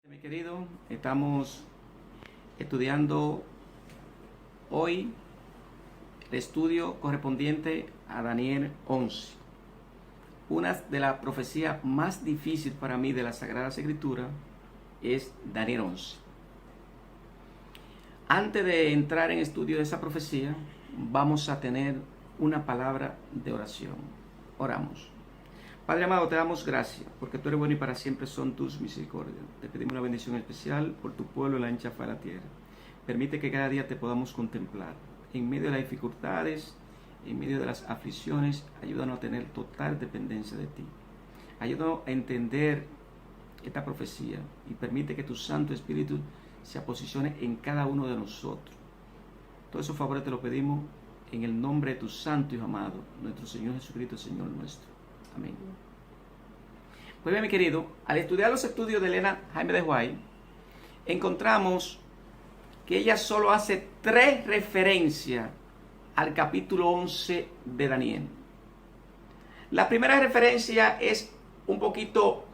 Mi querido, estamos estudiando hoy el estudio correspondiente a Daniel 11. Una de las profecías más difíciles para mí de la Sagrada Escritura es Daniel 11. Antes de entrar en estudio de esa profecía, vamos a tener una palabra de oración. Oramos. Padre amado, te damos gracias, porque tú eres bueno y para siempre son tus misericordias. Te pedimos una bendición especial por tu pueblo en la ancha faz de la tierra. Permite que cada día te podamos contemplar. En medio de las dificultades, en medio de las aflicciones, ayúdanos a tener total dependencia de ti. Ayúdanos a entender esta profecía y permite que tu Santo Espíritu se posicione en cada uno de nosotros. Todos esos favores te lo pedimos en el nombre de tu Santo Hijo amado, nuestro Señor Jesucristo, Señor nuestro. Amén. Pues bien, mi querido, al estudiar los estudios de Elena Jaime de White, encontramos que ella solo hace 3 referencias al capítulo 11 de Daniel. La primera referencia es un poquito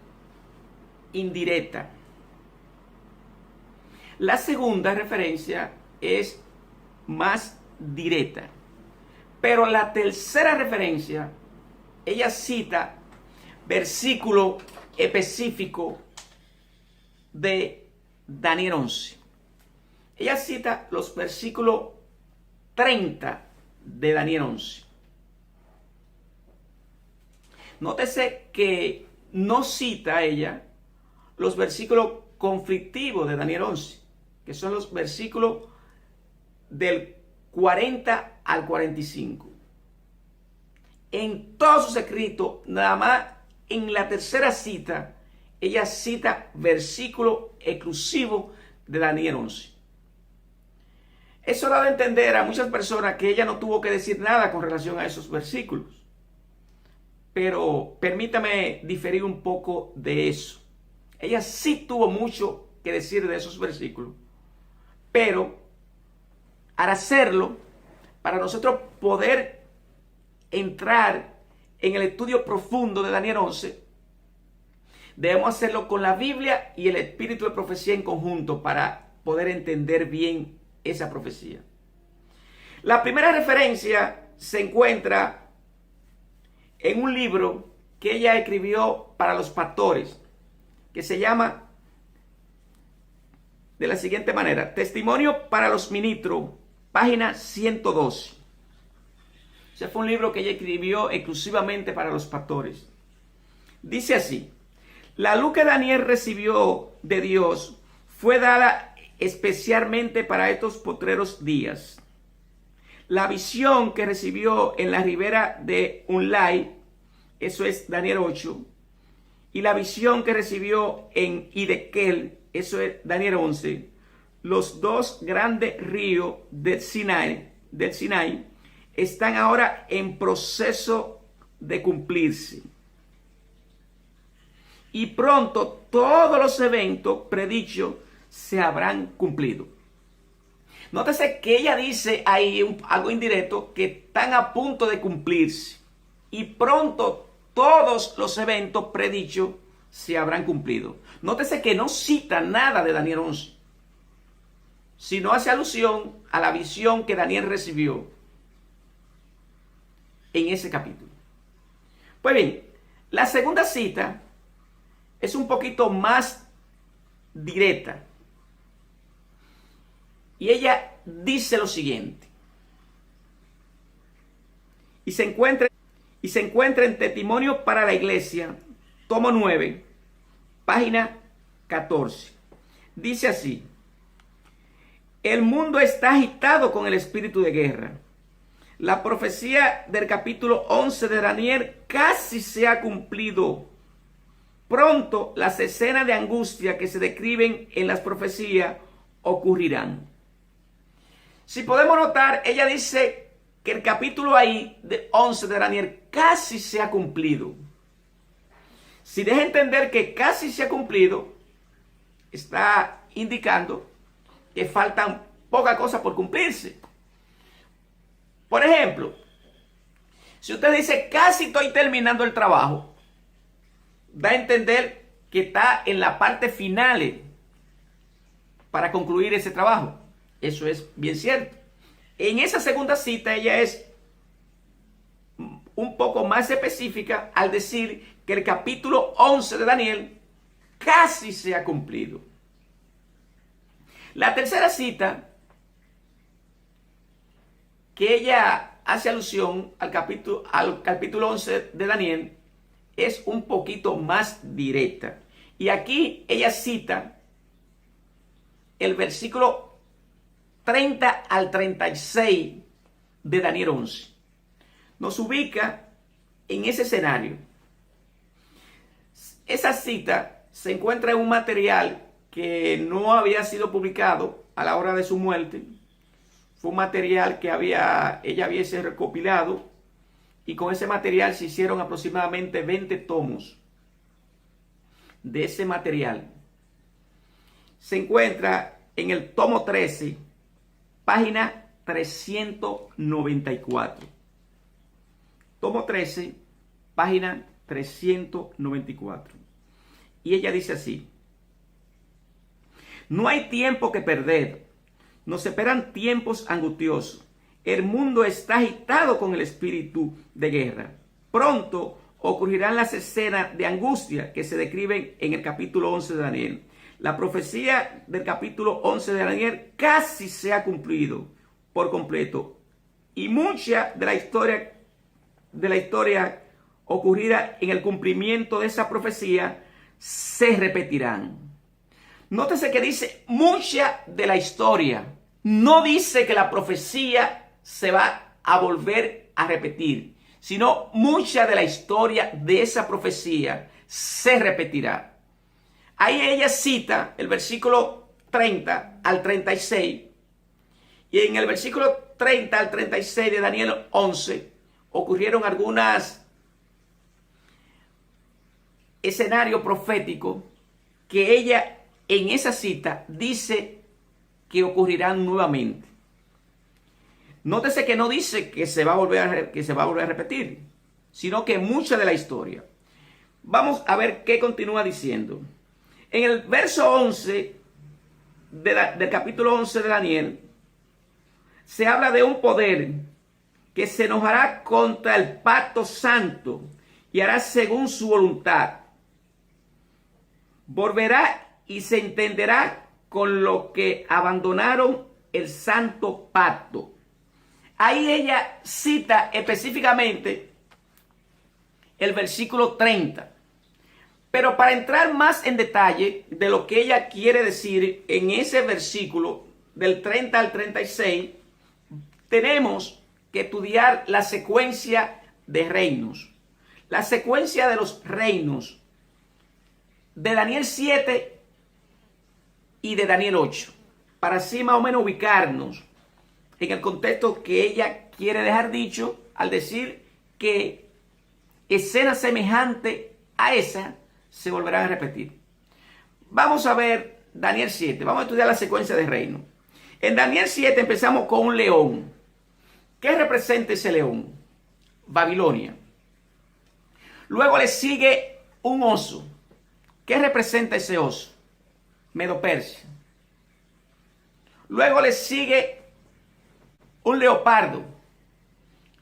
indirecta. La segunda referencia es más directa. Pero la tercera referencia, ella cita versículo específico de Daniel 11. Ella cita los versículos 30 de Daniel 11. Nótese que no cita ella los versículos conflictivos de Daniel 11, que son los versículos del 40 al 45. En todos sus escritos, nada más en la tercera cita, ella cita versículos exclusivos de Daniel 11. Eso da a entender a muchas personas que ella no tuvo que decir nada con relación a esos versículos. Pero permítame diferir un poco de eso. Ella sí tuvo mucho que decir de esos versículos. Pero al hacerlo, para nosotros poder entrar en el estudio profundo de Daniel 11, debemos hacerlo con la Biblia y el espíritu de profecía en conjunto para poder entender bien esa profecía. La primera referencia se encuentra en un libro que ella escribió para los pastores, que se llama de la siguiente manera: Testimonio para los ministros, página 112. Ese fue un libro que ella escribió exclusivamente para los pastores. Dice así: la luz que Daniel recibió de Dios fue dada especialmente para estos postreros días. La visión que recibió en la ribera de Unlai, eso es Daniel 8, y la visión que recibió en Hidekel, eso es Daniel 11, los dos grandes ríos del Sinai están ahora en proceso de cumplirse. Y pronto todos los eventos predichos se habrán cumplido. Nótese que ella dice ahí algo indirecto, que están a punto de cumplirse. Y pronto todos los eventos predichos se habrán cumplido. Nótese que no cita nada de Daniel 11, sino hace alusión a la visión que Daniel recibió en ese capítulo. Pues bien, la segunda cita es un poquito más directa. Y ella dice lo siguiente. Y se encuentra en Testimonio para la Iglesia, tomo 9, página 14. Dice así: el mundo está agitado con el espíritu de guerra. La profecía del capítulo 11 de Daniel casi se ha cumplido. Pronto las escenas de angustia que se describen en las profecías ocurrirán. Si podemos notar, ella dice que el capítulo ahí de 11 de Daniel casi se ha cumplido. Si deja entender que casi se ha cumplido, está indicando que faltan pocas cosas por cumplirse. Por ejemplo, si usted dice casi estoy terminando el trabajo, da a entender que está en la parte final para concluir ese trabajo. Eso es bien cierto. En esa segunda cita ella es un poco más específica al decir que el capítulo 11 de Daniel casi se ha cumplido. La tercera cita, que ella hace alusión al capítulo 11 de Daniel, es un poquito más directa. Y aquí ella cita el versículo 30 al 36 de Daniel 11. Nos ubica en ese escenario. Esa cita se encuentra en un material que no había sido publicado a la hora de su muerte. Fue un material que ella hubiese recopilado, y con ese material se hicieron aproximadamente 20 tomos. De ese material se encuentra en el tomo 13, página 394. Tomo 13, página 394. Y ella dice así: no hay tiempo que perder. Nos esperan tiempos angustiosos. El mundo está agitado con el espíritu de guerra. Pronto ocurrirán las escenas de angustia que se describen en el capítulo 11 de Daniel. La profecía del capítulo 11 de Daniel casi se ha cumplido por completo. Y mucha de la historia ocurrida en el cumplimiento de esa profecía se repetirán. Nótese que dice mucha de la historia. No dice que la profecía se va a volver a repetir, sino mucha de la historia de esa profecía se repetirá. Ahí ella cita el versículo 30 al 36. Y en el versículo 30 al 36 de Daniel 11 ocurrieron algunos escenarios proféticos que ella en esa cita dice que ocurrirán nuevamente. Nótese que no dice que se va a volver a repetir, sino que mucha de la historia. Vamos a ver qué continúa diciendo. En el verso 11 del capítulo 11 de Daniel, se habla de un poder que se enojará contra el pacto santo y hará según su voluntad. Volverá y se entenderá con lo que abandonaron el santo pacto. Ahí ella cita específicamente el versículo 30. Pero para entrar más en detalle de lo que ella quiere decir en ese versículo del 30 al 36, tenemos que estudiar la secuencia de reinos. La secuencia de los reinos de Daniel 7 y de Daniel 8, para así más o menos ubicarnos en el contexto que ella quiere dejar dicho al decir que escenas semejantes a esa se volverán a repetir. Vamos a ver Daniel 7, vamos a estudiar la secuencia de reinos. En Daniel 7 empezamos con un león. ¿Qué representa ese león? Babilonia. Luego le sigue un oso. ¿Qué representa ese oso? Medo-Persia. Luego le sigue un leopardo.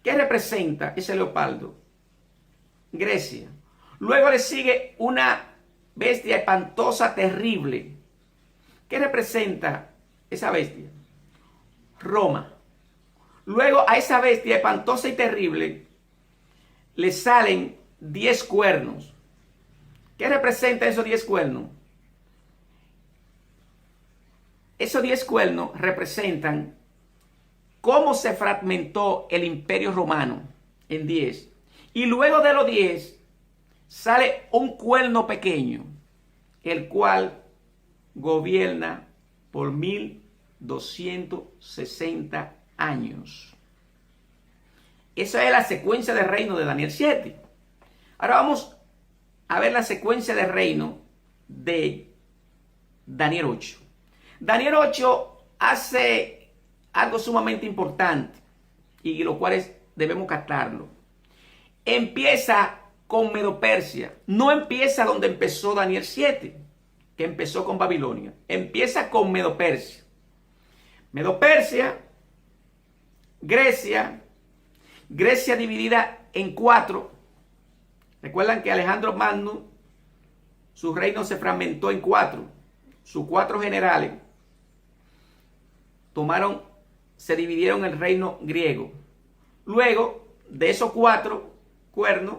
¿Qué representa ese leopardo? Grecia. Luego le sigue una bestia espantosa, terrible. ¿Qué representa esa bestia? Roma. Luego a esa bestia espantosa y terrible le salen 10 cuernos. ¿Qué representa esos 10 cuernos? Esos 10 cuernos representan cómo se fragmentó el imperio romano en 10. Y luego de los 10 sale un cuerno pequeño, el cual gobierna por 1260 años. Esa es la secuencia de reino de Daniel 7. Ahora vamos a ver la secuencia de reino de Daniel 8. Daniel 8 hace algo sumamente importante y lo cual debemos captarlo. Empieza con Medo-Persia, no empieza donde empezó Daniel 7. que empezó con Babilonia. Empieza con Medo-Persia. Medo-Persia, Grecia, Grecia dividida en 4. Recuerdan que Alejandro Magno, su reino se fragmentó en 4. Sus 4 generales se dividieron el reino griego. Luego de esos 4 cuernos,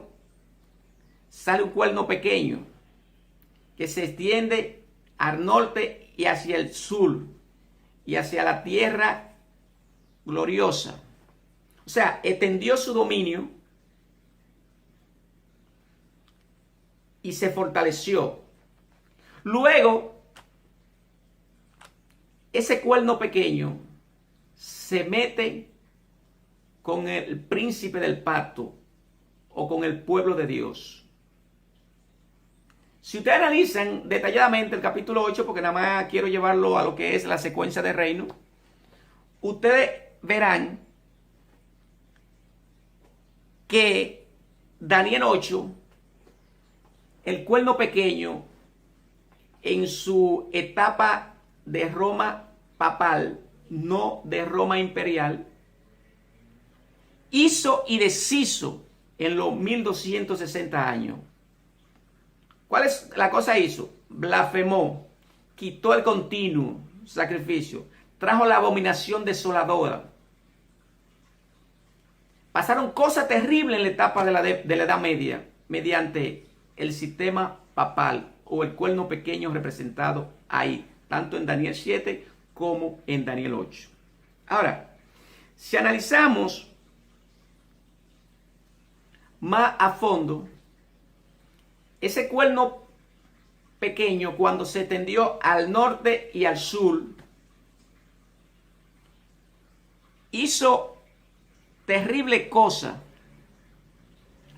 sale un cuerno pequeño que se extiende al norte y hacia el sur y hacia la tierra gloriosa. O sea, extendió su dominio y se fortaleció. Luego, ese cuerno pequeño se mete con el príncipe del pacto o con el pueblo de Dios. Si ustedes analizan detalladamente el capítulo 8, porque nada más quiero llevarlo a lo que es la secuencia de reino, ustedes verán que Daniel 8, el cuerno pequeño, en su etapa de Roma papal, no de Roma imperial, hizo y deshizo en los 1260 años. ¿Cuál es la cosa? Hizo? Blasfemó, quitó el continuo sacrificio, trajo la abominación desoladora. Pasaron cosas terribles en la etapa de la Edad Media mediante el sistema papal o el cuerno pequeño representado ahí, tanto en Daniel 7 como en Daniel 8. Ahora, si analizamos más a fondo, ese cuerno pequeño, cuando se extendió al norte y al sur, hizo terrible cosa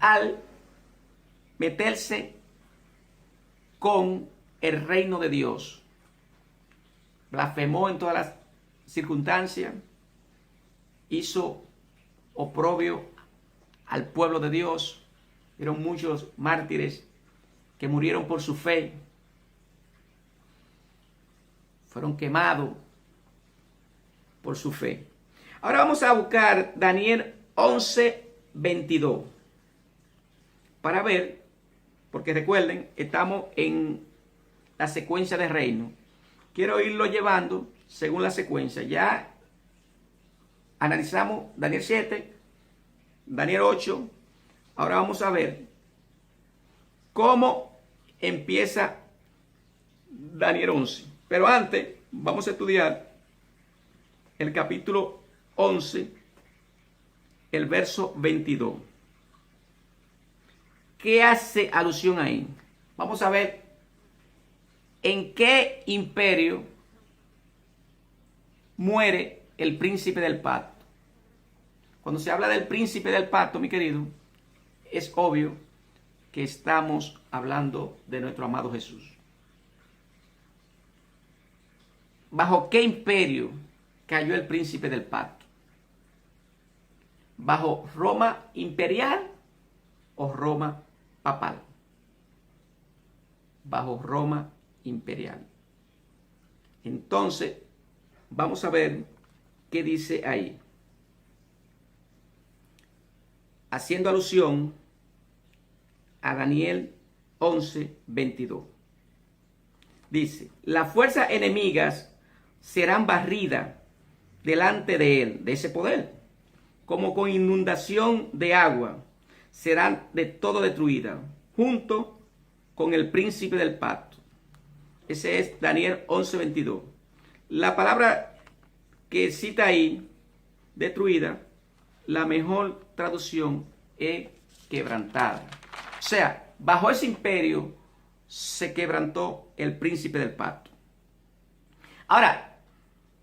al meterse con el reino de Dios. Blasfemó en todas las circunstancias, hizo oprobio al pueblo de Dios. Eran muchos mártires que murieron por su fe, fueron quemados por su fe. Ahora vamos a buscar Daniel 11:22 para ver, porque recuerden, estamos en la secuencia de reino. Quiero irlo llevando según la secuencia. Ya analizamos Daniel 7, Daniel 8. Ahora vamos a ver cómo empieza Daniel 11. Pero antes vamos a estudiar el capítulo 11, el verso 22. ¿Qué hace alusión ahí? Vamos a ver en qué imperio muere el príncipe del pacto. Cuando se habla del príncipe del pacto, mi querido, es obvio que estamos hablando de nuestro amado Jesús. ¿Bajo qué imperio cayó el príncipe del pacto? ¿Bajo Roma imperial o Roma papal? Bajo Roma imperial. Entonces, vamos a ver qué dice ahí. Haciendo alusión a Daniel 11:22. Dice, las fuerzas enemigas serán barridas delante de él, de ese poder, como con inundación de agua, serán de todo destruidas, junto con el príncipe del pacto. Ese es Daniel 11:22. La palabra que cita ahí, destruida, la mejor traducción es quebrantada. O sea, bajo ese imperio se quebrantó el príncipe del pacto. Ahora,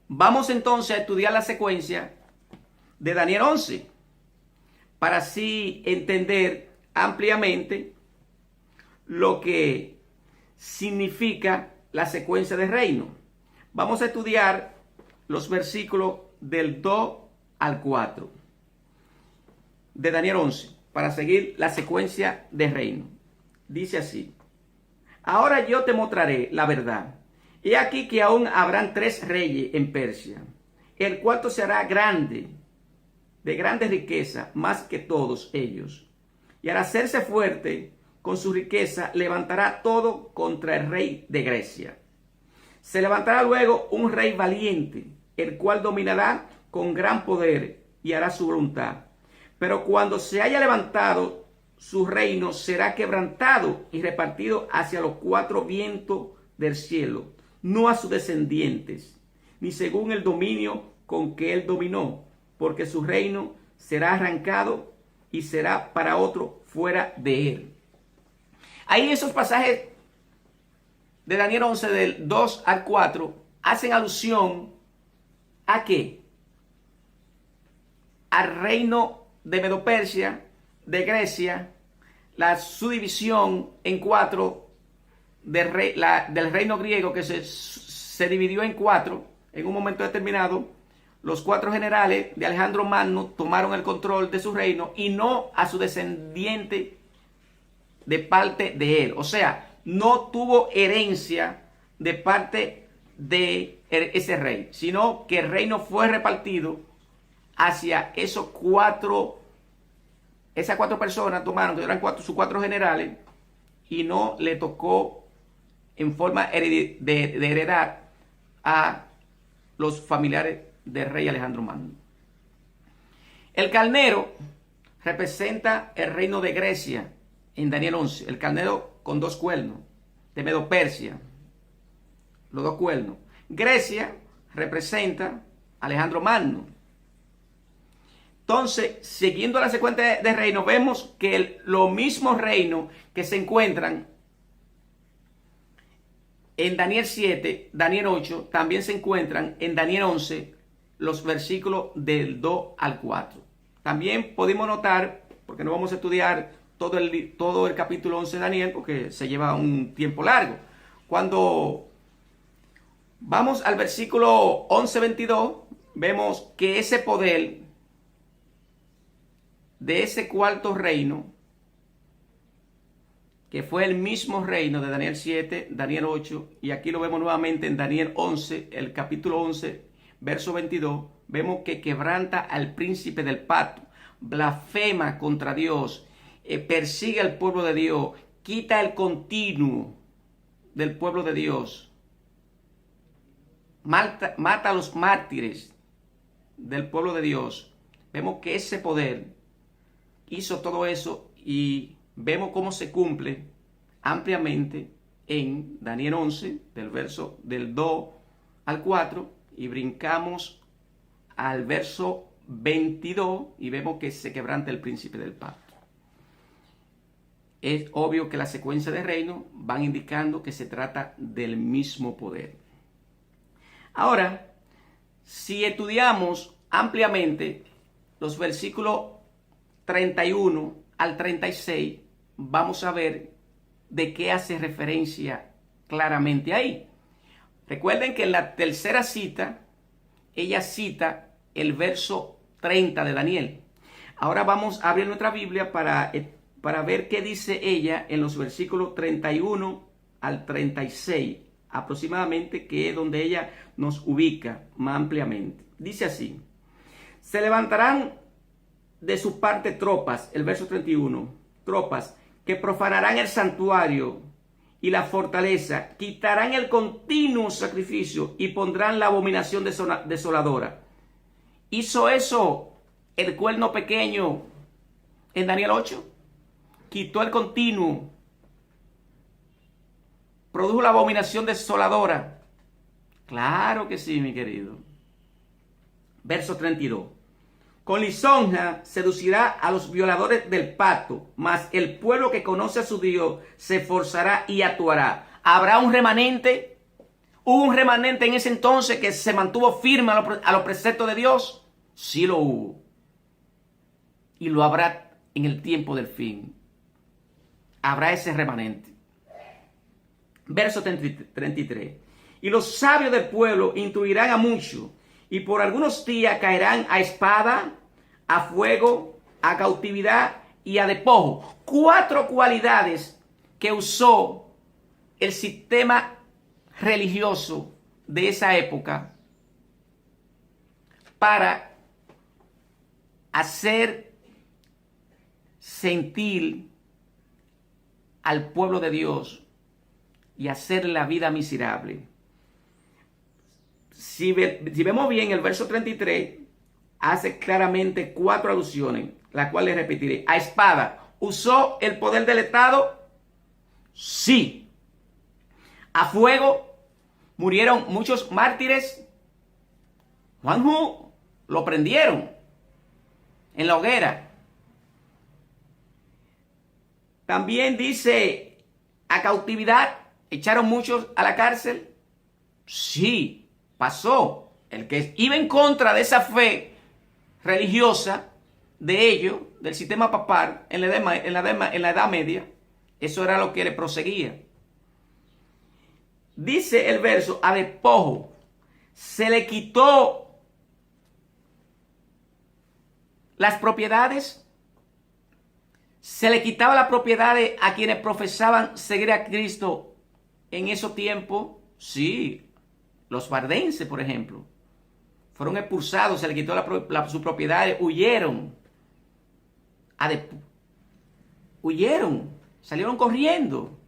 vamos entonces a estudiar la secuencia de Daniel 11 para así entender ampliamente lo que significa la secuencia de reino. Vamos a estudiar los versículos del 2 al 4 de Daniel 11 para seguir la secuencia de reino. Dice así: Ahora yo te mostraré la verdad. He aquí que aún habrán 3 reyes en Persia. El cuarto será grande, de grande riqueza, más que todos ellos. Y al hacerse fuerte con su riqueza, levantará todo contra el rey de Grecia. Se levantará luego un rey valiente, el cual dominará con gran poder y hará su voluntad. Pero cuando se haya levantado, su reino será quebrantado y repartido hacia los 4 vientos del cielo, no a sus descendientes, ni según el dominio con que él dominó, porque su reino será arrancado y será para otro fuera de él. Ahí esos pasajes de Daniel 11, del 2 al 4, hacen alusión ¿a qué? Al reino de Medo-Persia, de Grecia, la subdivisión en 4 del reino griego, que se dividió en 4 en un momento determinado. Los 4 generales de Alejandro Magno tomaron el control de su reino y no a su descendiente de parte de él. O sea, no tuvo herencia de parte de ese rey, sino que el reino fue repartido hacia esas 4 personas tomaron, que eran sus 4 generales, y no le tocó en forma de heredad a los familiares del rey Alejandro Magno. El carnero representa el reino de Grecia en Daniel 11. El carnero con 2 cuernos, de Medo-Persia, los 2 cuernos. Grecia representa a Alejandro Magno. Entonces, siguiendo la secuencia de reinos, vemos que los mismos reinos que se encuentran en Daniel 7, Daniel 8, también se encuentran en Daniel 11, los versículos del 2 al 4. También podemos notar, porque no vamos a estudiar todo el capítulo 11 de Daniel, porque se lleva un tiempo largo. Cuando vamos al versículo 11-22, vemos que ese poder de ese cuarto reino, que fue el mismo reino de Daniel 7, Daniel 8, y aquí lo vemos nuevamente en Daniel 11, el capítulo 11, verso 22, vemos que quebranta al príncipe del pacto, blasfema contra Dios, persigue al pueblo de Dios, quita el continuo del pueblo de Dios, mata a los mártires del pueblo de Dios. Vemos que ese poder hizo todo eso y vemos cómo se cumple ampliamente en Daniel 11, del verso del 2 al 4, y brincamos al verso 22 y vemos que se quebranta el príncipe del pacto. Es obvio que la secuencia de reinos van indicando que se trata del mismo poder. Ahora, si estudiamos ampliamente los versículos 31 al 36, vamos a ver de qué hace referencia claramente ahí. Recuerden que en la tercera cita, ella cita el verso 30 de Daniel. Ahora vamos a abrir nuestra Biblia para ver qué dice ella en los versículos 31 al 36, aproximadamente, que es donde ella nos ubica más ampliamente. Dice así: se levantarán de su parte tropas, el verso 31, tropas que profanarán el santuario y la fortaleza, quitarán el continuo sacrificio y pondrán la abominación desoladora. ¿Hizo eso el cuerno pequeño en Daniel 8? Quitó el continuo, produjo la abominación desoladora. Claro que sí, mi querido. Verso 32. Con lisonja seducirá a los violadores del pacto, mas el pueblo que conoce a su Dios se esforzará y actuará. ¿Habrá un remanente? ¿Hubo un remanente en ese entonces que se mantuvo firme a los preceptos de Dios? Sí lo hubo. Y lo habrá en el tiempo del fin. Habrá ese remanente. Verso 33. Y los sabios del pueblo instruirán a muchos, y por algunos días caerán a espada, a fuego, a cautividad y a despojo. 4 cualidades que usó el sistema religioso de esa época para hacer sentir al pueblo de Dios y hacer la vida miserable. Si vemos bien el verso 33, hace claramente 4 alusiones, las cuales repetiré. A espada, ¿usó el poder del Estado? Sí. A fuego, murieron muchos mártires. Juanjo lo prendieron en la hoguera. También dice, a cautividad, echaron muchos a la cárcel. Sí, pasó. El que iba en contra de esa fe religiosa de ellos, del sistema papal en la Edad Media, eso era lo que le proseguía. Dice el verso, a despojo, se le quitó las propiedades. Se le quitaba las propiedades a quienes profesaban seguir a Cristo en esos tiempos. Sí, los bardenses, por ejemplo, fueron expulsados, se le quitó sus propiedades, huyeron. Huyeron, salieron corriendo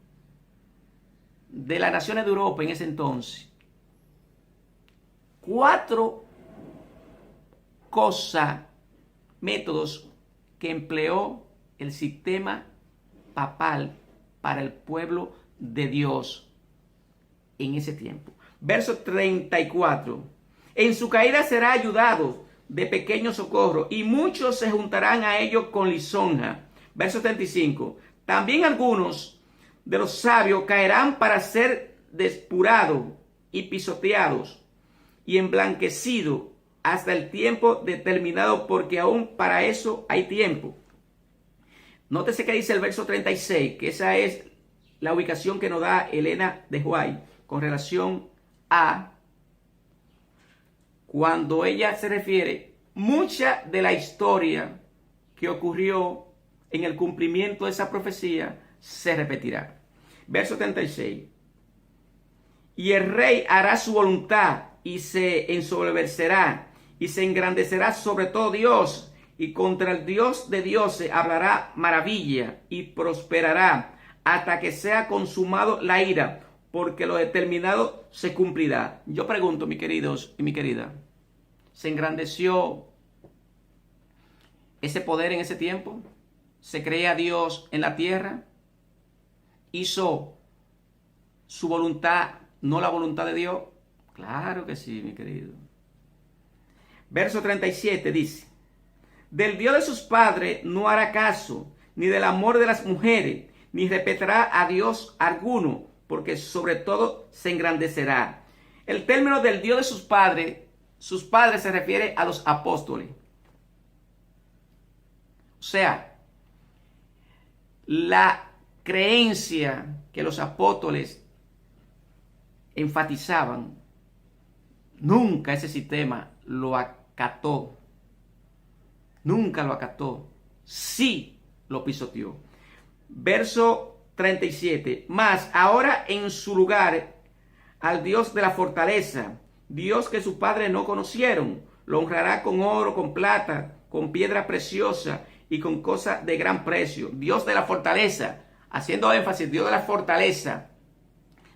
de las naciones de Europa en ese entonces. 4 métodos que empleó el sistema papal para el pueblo de Dios en ese tiempo. Verso 34. En su caída será ayudado de pequeño socorro, y muchos se juntarán a ellos con lisonja. Verso 35. También algunos de los sabios caerán para ser depurados y pisoteados y emblanquecidos hasta el tiempo determinado, porque aún para eso hay tiempo. Nótese que dice el verso 36, que esa es la ubicación que nos da Elena de White con relación a cuando ella se refiere, mucha de la historia que ocurrió en el cumplimiento de esa profecía se repetirá. Verso 36. Y el rey hará su voluntad y se ensoberbecerá y se engrandecerá sobre todo Dios, y contra el Dios de dioses hablará maravilla y prosperará hasta que sea consumado la ira, porque lo determinado se cumplirá. Yo pregunto, mis queridos y mi querida, ¿se engrandeció ese poder en ese tiempo? ¿Se creía Dios en la tierra? ¿Hizo su voluntad, no la voluntad de Dios? Claro que sí, mi querido. Verso 37 dice, del Dios de sus padres no hará caso, ni del amor de las mujeres, ni respetará a Dios alguno, porque sobre todo se engrandecerá. El término del Dios de sus padres se refiere a los apóstoles. O sea, la creencia que los apóstoles enfatizaban, nunca ese sistema lo acató. Nunca lo acató. Sí lo pisoteó. Verso 37. Mas ahora en su lugar al Dios de la fortaleza, Dios que sus padres no conocieron, lo honrará con oro, con plata, con piedra preciosa y con cosas de gran precio. Dios de la fortaleza, haciendo énfasis, Dios de la fortaleza,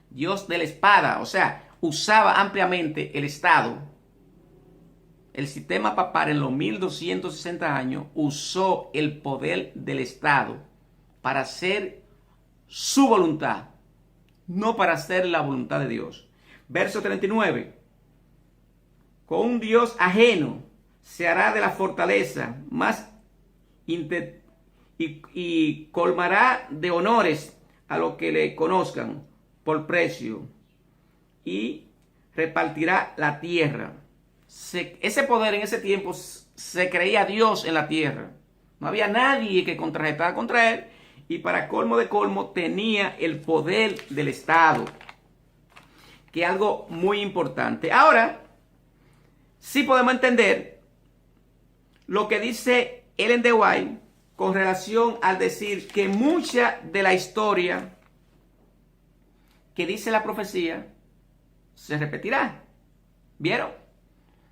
Dios de la espada, o sea, usaba ampliamente el Estado. El sistema papal en los 1260 años usó el poder del Estado para hacer su voluntad, no para hacer la voluntad de Dios. Verso 39. Con un Dios ajeno se hará de la fortaleza más y colmará de honores a los que le conozcan por precio y repartirá la tierra. Ese poder en ese tiempo se creía Dios en la tierra. No había nadie que contrarrestara contra él, y para colmo de colmo tenía el poder del Estado, que es algo muy importante. Ahora, sí podemos entender lo que dice Ellen de White con relación al decir que mucha de la historia que dice la profecía se repetirá. ¿Vieron?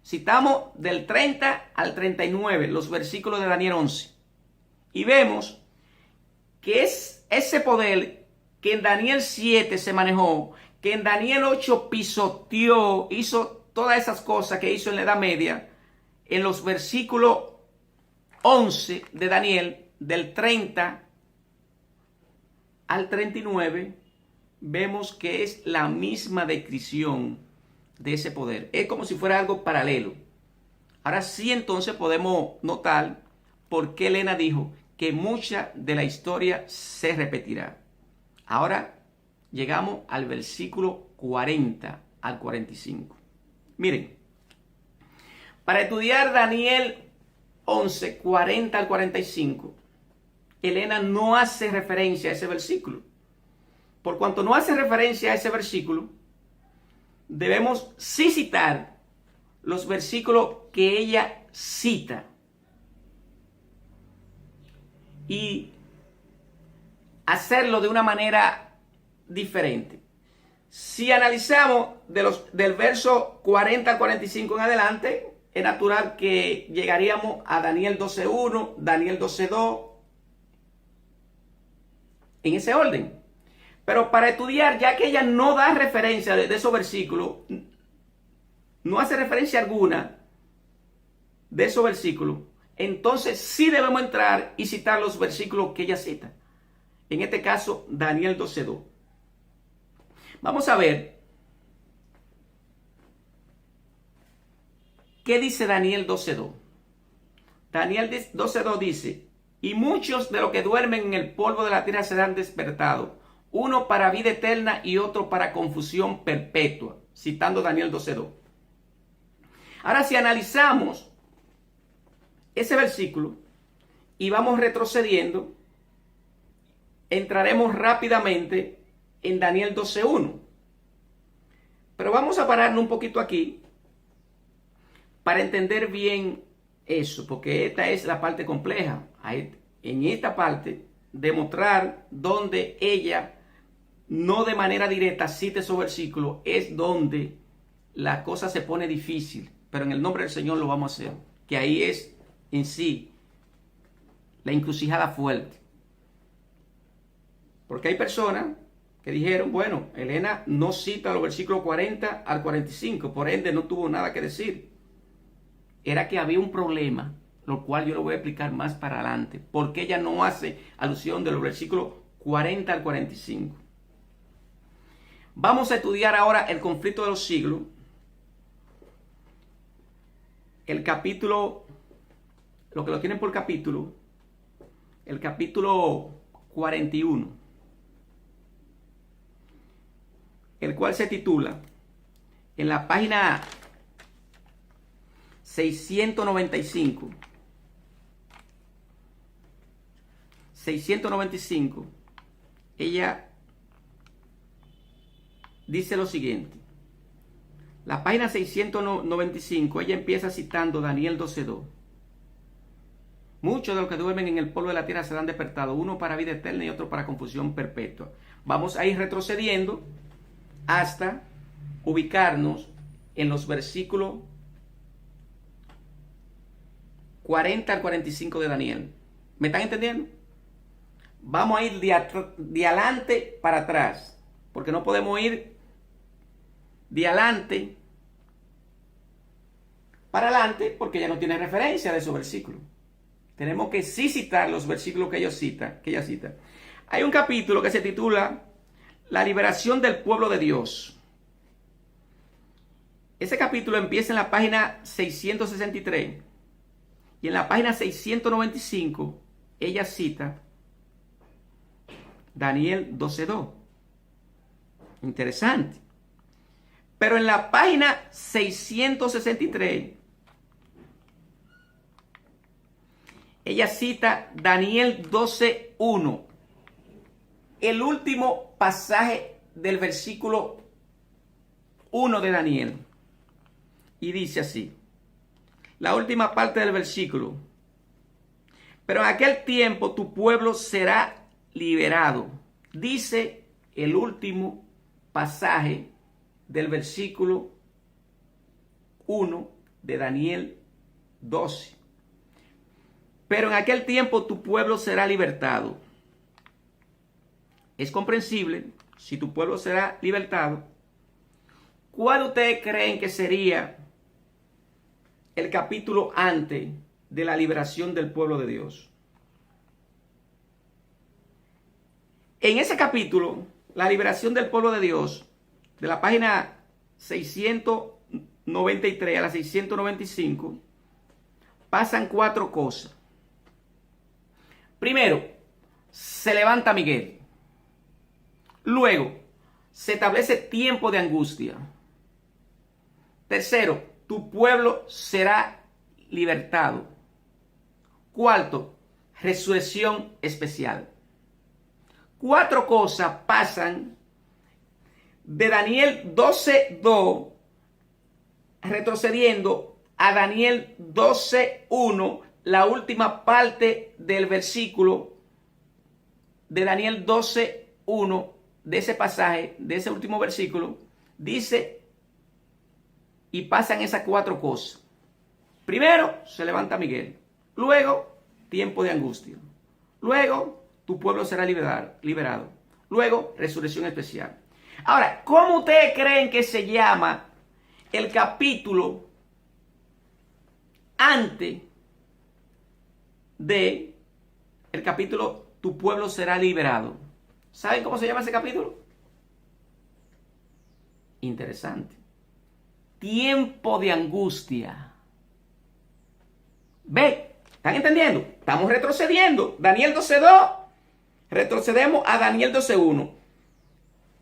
Citamos del 30 al 39 los versículos de Daniel 11 y vemos que es ese poder que en Daniel 7 se manejó, que en Daniel 8 pisoteó, hizo todas esas cosas que hizo en la Edad Media. En los versículos 11 de Daniel, del 30 al 39, vemos que es la misma descripción de ese poder. Es como si fuera algo paralelo. Ahora sí, entonces podemos notar por qué Elena dijo que mucha de la historia se repetirá. Ahora llegamos al versículo 40 al 45. Miren, para estudiar Daniel 11, 40 al 45, Elena no hace referencia a ese versículo. Por cuanto no hace referencia a ese versículo, debemos sí citar los versículos que ella cita y hacerlo de una manera diferente. Si analizamos del verso 40 al 45 en adelante, es natural que llegaríamos a Daniel 12.1, Daniel 12.2, en ese orden. Pero para estudiar, ya que ella no da referencia de esos versículos, no hace referencia alguna de esos versículos, entonces sí debemos entrar y citar los versículos que ella cita. En este caso, Daniel 12.2. Vamos a ver qué dice Daniel 12.2. Daniel 12.2 dice: y muchos de los que duermen en el polvo de la tierra serán despertados, uno para vida eterna y otro para confusión perpetua. Citando Daniel 12.2. Ahora, si analizamos ese versículo y vamos retrocediendo, entraremos rápidamente en Daniel 12.1. Pero vamos a pararnos un poquito aquí para entender bien eso, porque esta es la parte compleja. En esta parte, demostrar donde ella no de manera directa cita esos versículos, es donde la cosa se pone difícil. Pero en el nombre del Señor lo vamos a hacer, que ahí es en sí la encrucijada fuerte. Porque hay personas que dijeron, bueno, Elena no cita los versículos 40 al 45, por ende no tuvo nada que decir. Era que había un problema, lo cual yo lo voy a explicar más para adelante, porque ella no hace alusión de los versículos 40 al 45. Vamos a estudiar ahora el conflicto de los siglos, el capítulo, lo que lo tienen por capítulo, el capítulo 41, el cual se titula en la página 695, ella dice lo siguiente. La página 695, ella empieza citando Daniel 12.2. Muchos de los que duermen en el polvo de la tierra serán despertados, uno para vida eterna y otro para confusión perpetua. Vamos a ir retrocediendo hasta ubicarnos en los versículos 40 al 45 de Daniel. ¿Me están entendiendo? Vamos a ir de adelante para atrás, porque no podemos ir de adelante para adelante, porque ella no tiene referencia de esos versículos. Tenemos que sí citar los versículos que ella cita. Hay un capítulo que se titula La liberación del pueblo de Dios. Ese capítulo empieza en la página 663 y en la página 695 ella cita Daniel 12.2. Interesante. Pero en la página 663 ella cita Daniel 12.1, el último pasaje del versículo 1 de Daniel. Y dice así, la última parte del versículo: pero en aquel tiempo tu pueblo será liberado. Dice el último pasaje del versículo 1 de Daniel 12. Pero en aquel tiempo tu pueblo será libertado. Es comprensible, si tu pueblo será libertado, ¿cuál ustedes creen que sería el capítulo antes de la liberación del pueblo de Dios? En ese capítulo, la liberación del pueblo de Dios, de la página 693 a la 695, pasan 4 cosas. Primero, se levanta Miguel. Luego, se establece tiempo de angustia. Tercero, tu pueblo será libertado. Cuarto, resurrección especial. 4 cosas pasan de Daniel 12:2, retrocediendo a Daniel 12:1, la última parte del versículo de Daniel 12:1, de ese pasaje, de ese último versículo, dice, y pasan esas 4 cosas. Primero, se levanta Miguel. Luego, tiempo de angustia. Luego, tu pueblo será liberado. Luego, resurrección especial. Ahora, ¿cómo ustedes creen que se llama el capítulo antes de el capítulo tu pueblo será liberado? ¿Saben cómo se llama ese capítulo? Interesante. Tiempo de angustia. ¿Ve? ¿Están entendiendo? Estamos retrocediendo. Daniel 12:2. Retrocedemos a Daniel 12:1.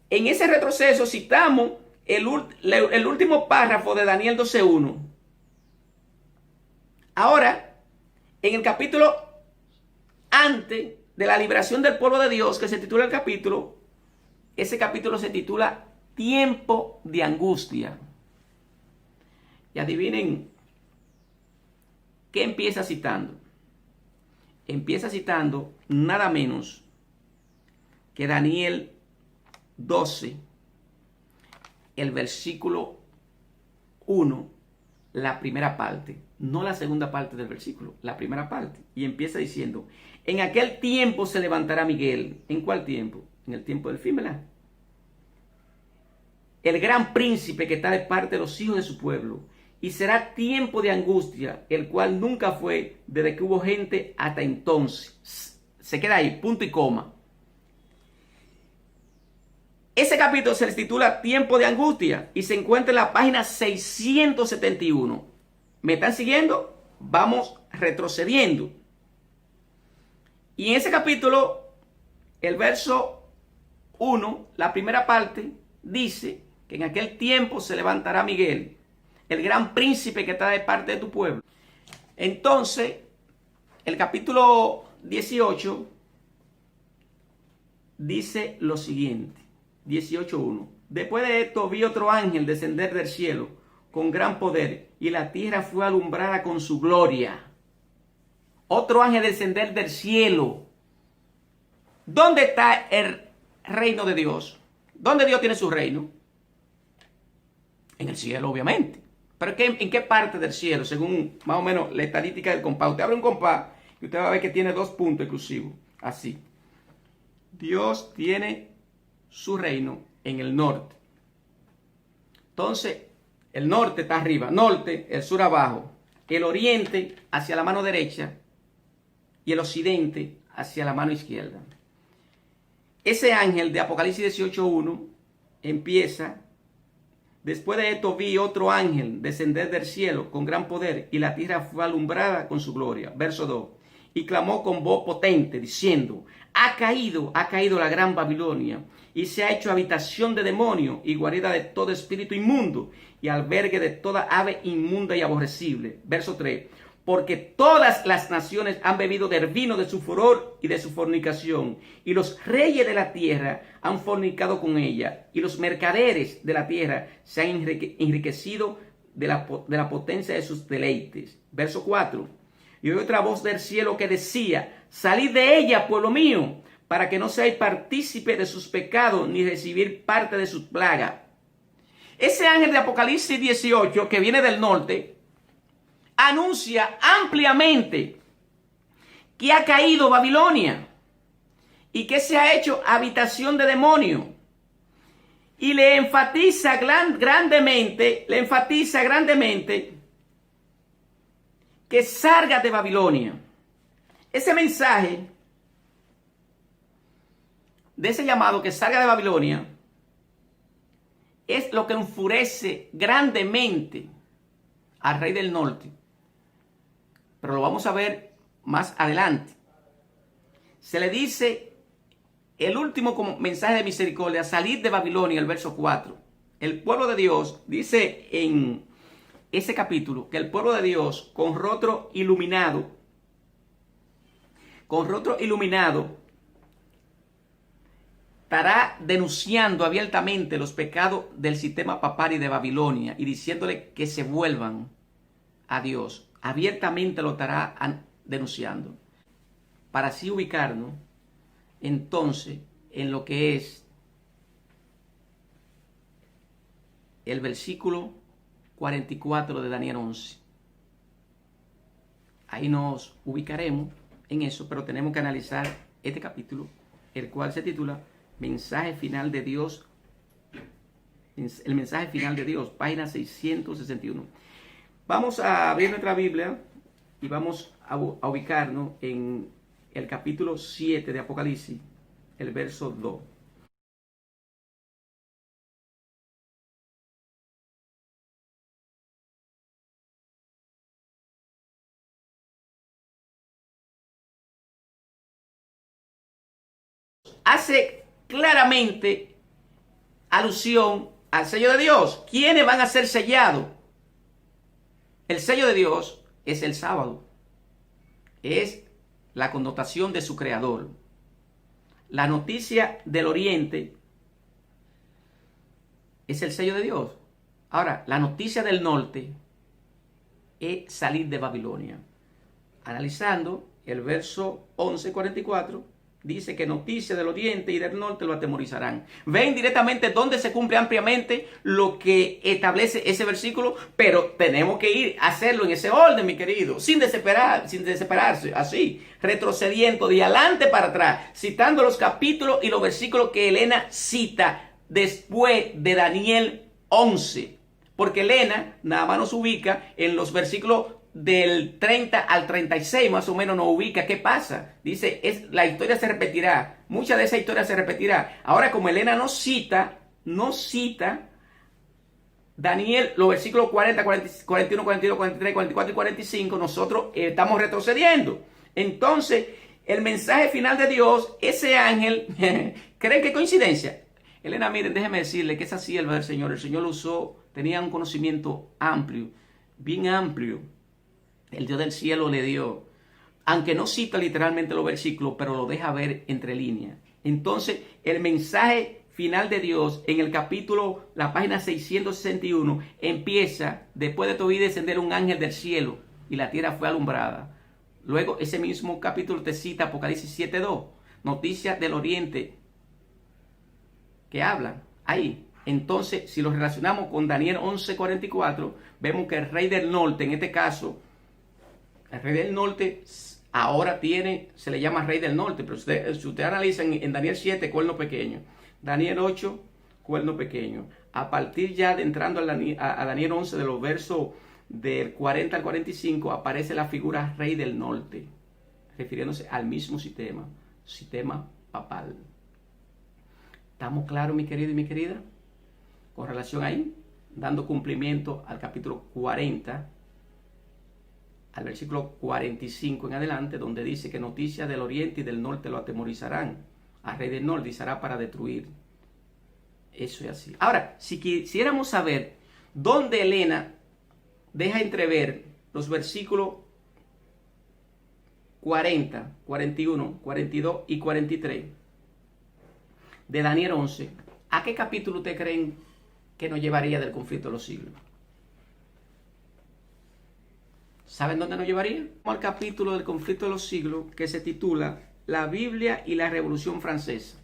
En ese retroceso citamos el último párrafo de Daniel 12:1. Ahora, en el capítulo antes de la liberación del pueblo de Dios, que se titula el capítulo, ese capítulo se titula Tiempo de angustia. Y adivinen qué empieza citando. Empieza citando nada menos que Daniel 12, el versículo 1, la primera parte, no la segunda parte del versículo, la primera parte. Y empieza diciendo, en aquel tiempo se levantará Miguel. ¿En cuál tiempo? En el tiempo del fin, ¿verdad? El gran príncipe que está de parte de los hijos de su pueblo. Y será tiempo de angustia, el cual nunca fue desde que hubo gente hasta entonces. Se queda ahí, punto y coma. Ese capítulo se les titula Tiempo de angustia y se encuentra en la página 671. ¿Me están siguiendo? Vamos retrocediendo. Y en ese capítulo, el verso 1, la primera parte, dice que en aquel tiempo se levantará Miguel, el gran príncipe que está de parte de tu pueblo. Entonces, el capítulo 18 dice lo siguiente, 18:1. Después de esto vi otro ángel descender del cielo con gran poder, y la tierra fue alumbrada con su gloria. Otro ángel descender del cielo. ¿Dónde está el reino de Dios? ¿Dónde Dios tiene su reino? En el cielo, obviamente. ¿Pero en qué parte del cielo? Según más o menos la estadística del compás. Usted abre un compás y usted va a ver que tiene 2 puntos exclusivos. Así. Dios tiene su reino en el norte. Entonces, el norte está arriba. Norte, el sur abajo. El oriente hacia la mano derecha. Y el occidente hacia la mano izquierda. Ese ángel de Apocalipsis 18:1 empieza: después de esto vi otro ángel descender del cielo con gran poder, y la tierra fue alumbrada con su gloria. Verso 2. Y clamó con voz potente, diciendo: ha caído la gran Babilonia, y se ha hecho habitación de demonios, y guarida de todo espíritu inmundo, y albergue de toda ave inmunda y aborrecible. Verso 3. Porque todas las naciones han bebido del vino de su furor y de su fornicación, y los reyes de la tierra han fornicado con ella, y los mercaderes de la tierra se han enriquecido de la potencia de sus deleites. Verso 4. Y oí otra voz del cielo que decía: salid de ella, pueblo mío, para que no seáis partícipe de sus pecados, ni recibir parte de sus plagas. Ese ángel de Apocalipsis 18, que viene del norte, anuncia ampliamente que ha caído Babilonia y que se ha hecho habitación de demonios. Y le enfatiza grandemente que salga de Babilonia. Ese mensaje de ese llamado que salga de Babilonia es lo que enfurece grandemente al rey del norte. Pero lo vamos a ver más adelante. Se le dice el último como mensaje de misericordia, salir de Babilonia, el verso 4. El pueblo de Dios dice en ese capítulo que el pueblo de Dios con rostro iluminado, estará denunciando abiertamente los pecados del sistema papal y de Babilonia y diciéndole que se vuelvan a Dios. Abiertamente lo estará denunciando. Para así ubicarnos entonces en lo que es el versículo 44 de Daniel 11. Ahí nos ubicaremos en eso, pero tenemos que analizar este capítulo, el cual se titula Mensaje final de Dios, el mensaje final de Dios, página 661. Vamos a abrir nuestra Biblia y vamos a ubicarnos en el capítulo 7 de Apocalipsis, el verso 2. Hace claramente alusión al sello de Dios. ¿Quiénes van a ser sellados? El sello de Dios es el sábado. Es la connotación de su creador. La noticia del oriente es el sello de Dios. Ahora, la noticia del norte es salir de Babilonia. Analizando el verso 11:44, dice que noticias del oriente y del norte lo atemorizarán. Ven directamente donde se cumple ampliamente lo que establece ese versículo, pero tenemos que ir a hacerlo en ese orden, mi querido, sin desesperarse, así, retrocediendo de adelante para atrás, citando los capítulos y los versículos que Elena cita después de Daniel 11, porque Elena nada más nos ubica en los versículos del 30 al 36 más o menos nos ubica. ¿Qué pasa? Dice, la historia se repetirá. Mucha de esa historia se repetirá. Ahora, como Elena no cita Daniel, los versículos 40, 41, 42, 43, 44 y 45, nosotros estamos retrocediendo. Entonces, el mensaje final de Dios, ese ángel, ¿creen que coincidencia? Elena, miren, déjeme decirle que es así el Señor. El Señor lo usó, tenía un conocimiento amplio, bien amplio. El Dios del cielo le dio, aunque no cita literalmente los versículos, pero lo deja ver entre líneas. Entonces, el mensaje final de Dios en el capítulo, la página 661, empieza, después de todo y descender un ángel del cielo y la tierra fue alumbrada. Luego, ese mismo capítulo te cita Apocalipsis 7:2, noticias del oriente que hablan ahí. Entonces, si lo relacionamos con Daniel 11:44, vemos que el rey del norte, en este caso, el rey del norte ahora se le llama rey del norte, pero si usted analiza en Daniel 7, cuerno pequeño, Daniel 8, cuerno pequeño. A partir ya de entrando a Daniel 11, de los versos del 40 al 45, aparece la figura rey del norte, refiriéndose al mismo sistema papal. ¿Estamos claros, mi querido y mi querida? Con relación ahí, dando cumplimiento al capítulo 40, al versículo 45 en adelante, donde dice que noticias del oriente y del norte lo atemorizarán. Al rey del norte será para destruir. Eso es así. Ahora, si quisiéramos saber dónde Elena deja entrever los versículos 40, 41, 42 y 43 de Daniel 11, ¿a qué capítulo ustedes creen que nos llevaría del conflicto de los siglos? ¿Saben dónde nos llevaría? Al capítulo del conflicto de los siglos, que se titula la Biblia y la Revolución Francesa.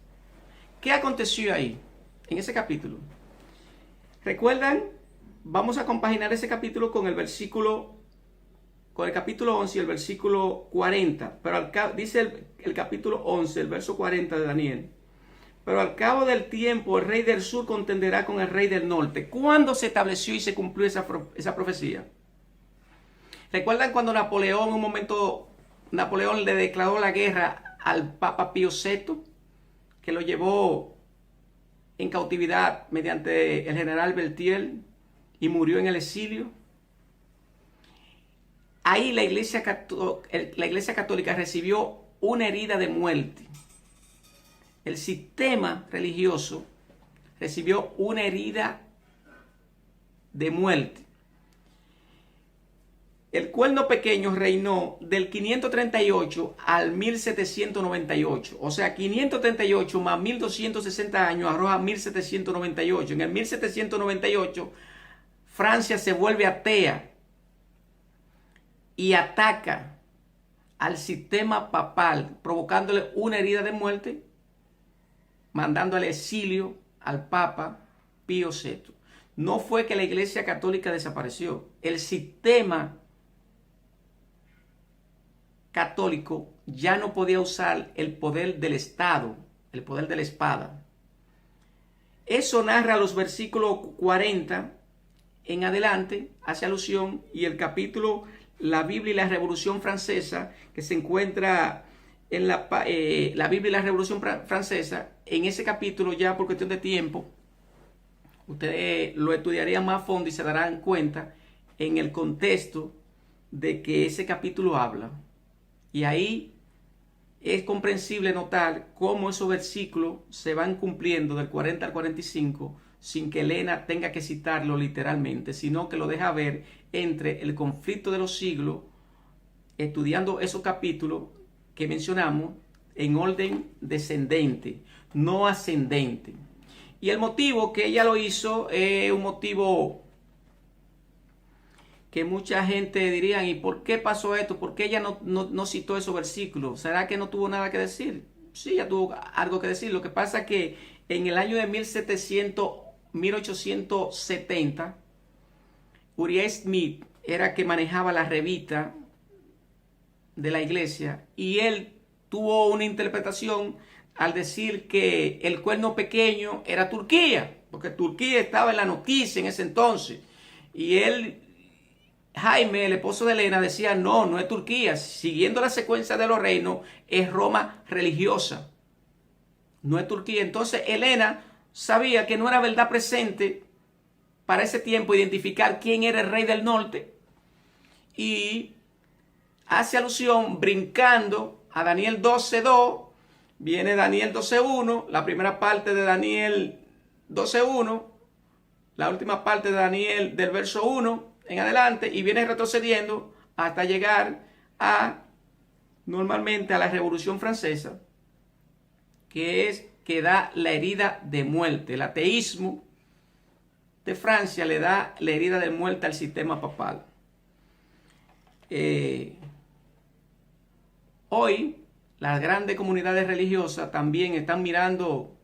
¿Qué aconteció ahí, en ese capítulo? ¿Recuerdan? Vamos a compaginar ese capítulo con el capítulo 11 y el versículo 40. Pero dice el capítulo 11, el verso 40 de Daniel. Pero al cabo del tiempo el rey del sur contenderá con el rey del norte. ¿Cuándo se estableció y se cumplió esa profecía? ¿Recuerdan cuando Napoleón, en un momento, Napoleón le declaró la guerra al Papa Pío VI, que lo llevó en cautividad mediante el general Berthier y murió en el exilio? Ahí la Iglesia Católica recibió una herida de muerte. El sistema religioso recibió una herida de muerte. El Cuerno Pequeño reinó del 538 al 1798. O sea, 538 más 1260 años arroja 1798. En el 1798, Francia se vuelve atea y ataca al sistema papal, provocándole una herida de muerte, mandando al exilio al Papa Pío VI. No fue que la Iglesia Católica desapareció. El sistema católico ya no podía usar el poder del Estado, el poder de la espada. Eso narra los versículos 40 en adelante, hace alusión, y el capítulo La Biblia y la Revolución Francesa, que se encuentra en la Biblia y la Revolución Francesa. En ese capítulo, ya por cuestión de tiempo, ustedes lo estudiarían más a fondo y se darán cuenta en el contexto de que ese capítulo habla. Y ahí es comprensible notar cómo esos versículos se van cumpliendo del 40 al 45 sin que Elena tenga que citarlo literalmente, sino que lo deja ver entre el conflicto de los siglos, estudiando esos capítulos que mencionamos en orden descendente, no ascendente. Y el motivo que ella lo hizo es un motivo que mucha gente diría, ¿y por qué pasó esto? ¿Por qué ella no citó esos versículos? ¿Será que no tuvo nada que decir? Sí, ella tuvo algo que decir. Lo que pasa es que en el año de 1870, Uriah Smith era que manejaba la revista de la iglesia, y él tuvo una interpretación al decir que el Cuerno Pequeño era Turquía, porque Turquía estaba en la noticia en ese entonces, y él, Jaime, el esposo de Elena, decía no es Turquía, siguiendo la secuencia de los reinos, es Roma religiosa, no es Turquía. Entonces Elena sabía que no era verdad presente para ese tiempo identificar quién era el rey del norte, y hace alusión brincando a Daniel 12:2. Viene Daniel 12:1, la primera parte de Daniel 12:1, la última parte de Daniel del verso 1 en adelante, y viene retrocediendo hasta llegar normalmente a la Revolución Francesa, que da la herida de muerte. El ateísmo de Francia le da la herida de muerte al sistema papal. Hoy las grandes comunidades religiosas también están mirando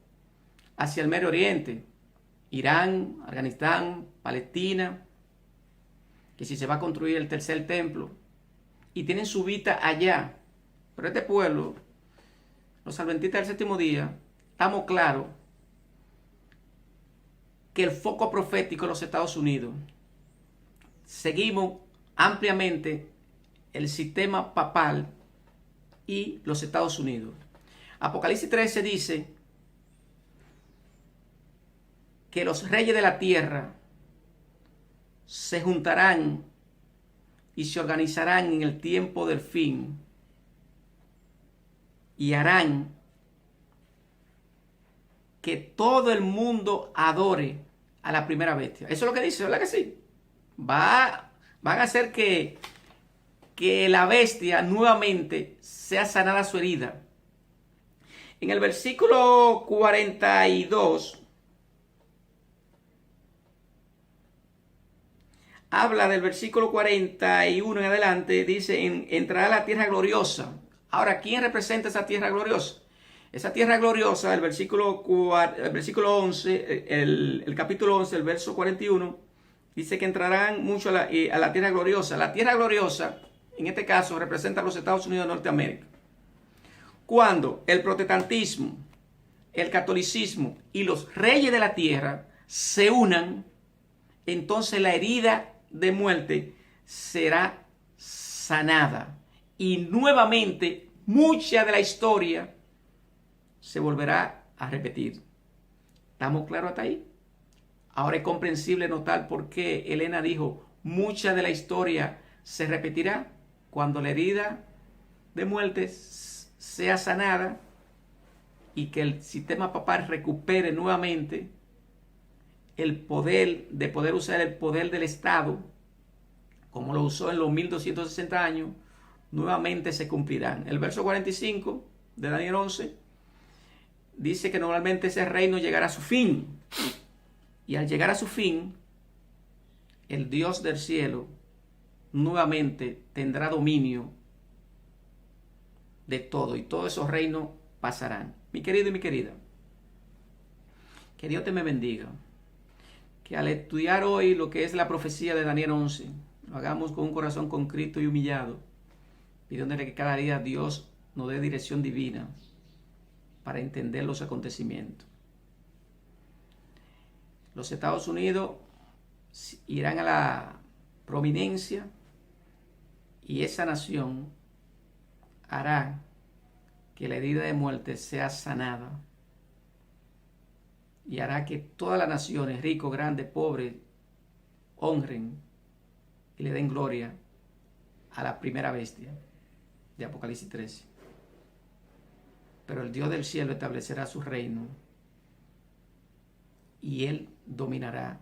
hacia el Medio Oriente, Irán, Afganistán, Palestina, que si se va a construir el tercer templo, y tienen su vida allá. Pero este pueblo, los adventistas del séptimo día, estamos claros que el foco profético de los Estados Unidos, seguimos ampliamente el sistema papal y los Estados Unidos. Apocalipsis 13 dice que los reyes de la tierra se juntarán y se organizarán en el tiempo del fin y harán que todo el mundo adore a la primera bestia. Eso es lo que dice, ¿verdad que sí? Van a hacer que la bestia nuevamente sea sanada su herida. En el versículo 42 habla del versículo 41 en adelante, dice, entrará a la tierra gloriosa. Ahora, ¿quién representa esa tierra gloriosa? Esa tierra gloriosa, el versículo 11, el capítulo 11, el verso 41, dice que entrarán mucho a la tierra gloriosa. La tierra gloriosa, en este caso, representa a los Estados Unidos de Norteamérica. Cuando el protestantismo, el catolicismo y los reyes de la tierra se unan, entonces la herida de muerte será sanada. Y nuevamente, mucha de la historia se volverá a repetir. ¿Estamos claros hasta ahí? Ahora es comprensible notar por qué Elena dijo, mucha de la historia se repetirá cuando la herida de muerte sea sanada y que el sistema papal recupere nuevamente el poder de poder usar el poder del Estado, como lo usó en los 1260 años, nuevamente se cumplirán. El verso 45 de Daniel 11 dice que normalmente ese reino llegará a su fin. Y al llegar a su fin, el Dios del cielo nuevamente tendrá dominio de todo. Y todos esos reinos pasarán. Mi querido y mi querida, que Dios te me bendiga. Que al estudiar hoy lo que es la profecía de Daniel 11, lo hagamos con un corazón contrito y humillado, pidiéndole que cada día Dios nos dé dirección divina para entender los acontecimientos. Los Estados Unidos irán a la prominencia y esa nación hará que la herida de muerte sea sanada y hará que todas las naciones, ricos, grandes, pobres, honren y le den gloria a la primera bestia de Apocalipsis 13. Pero el Dios del cielo establecerá su reino y Él dominará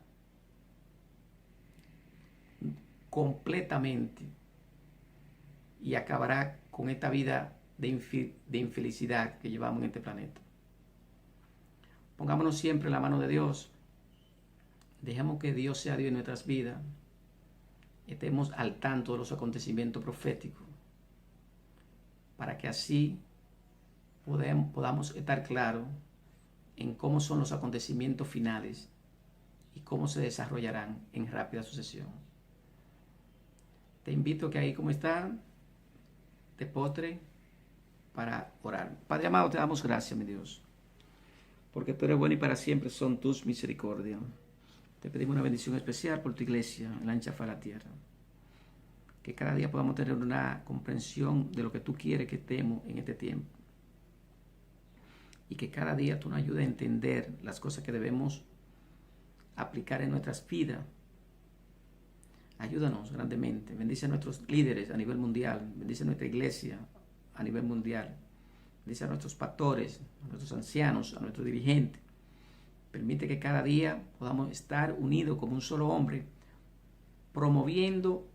completamente y acabará con esta vida de infelicidad que llevamos en este planeta. Pongámonos siempre en la mano de Dios. Dejemos que Dios sea Dios en nuestras vidas. Estemos al tanto de los acontecimientos proféticos para que así podamos estar claros en cómo son los acontecimientos finales y cómo se desarrollarán en rápida sucesión. Te invito a que ahí como están, te postre para orar. Padre amado, te damos gracias, mi Dios, porque tú eres bueno y para siempre son tus misericordias. Te pedimos una bendición especial por tu iglesia en la ancha faz de la tierra. Que cada día podamos tener una comprensión de lo que tú quieres que estemos en este tiempo. Y que cada día tú nos ayudes a entender las cosas que debemos aplicar en nuestras vidas. Ayúdanos grandemente. Bendice a nuestros líderes a nivel mundial. Bendice a nuestra iglesia a nivel mundial. Bendice a nuestros pastores, a nuestros ancianos, a nuestros dirigentes. Permite que cada día podamos estar unidos como un solo hombre, promoviendo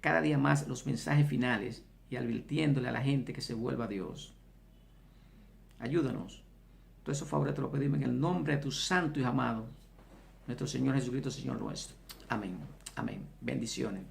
cada día más los mensajes finales y advirtiéndole a la gente que se vuelva a Dios. Ayúdanos. Todos esos favores te lo pedimos en el nombre de tu santo y amado, nuestro Señor Jesucristo, Señor nuestro. Amén. Amén. Bendiciones.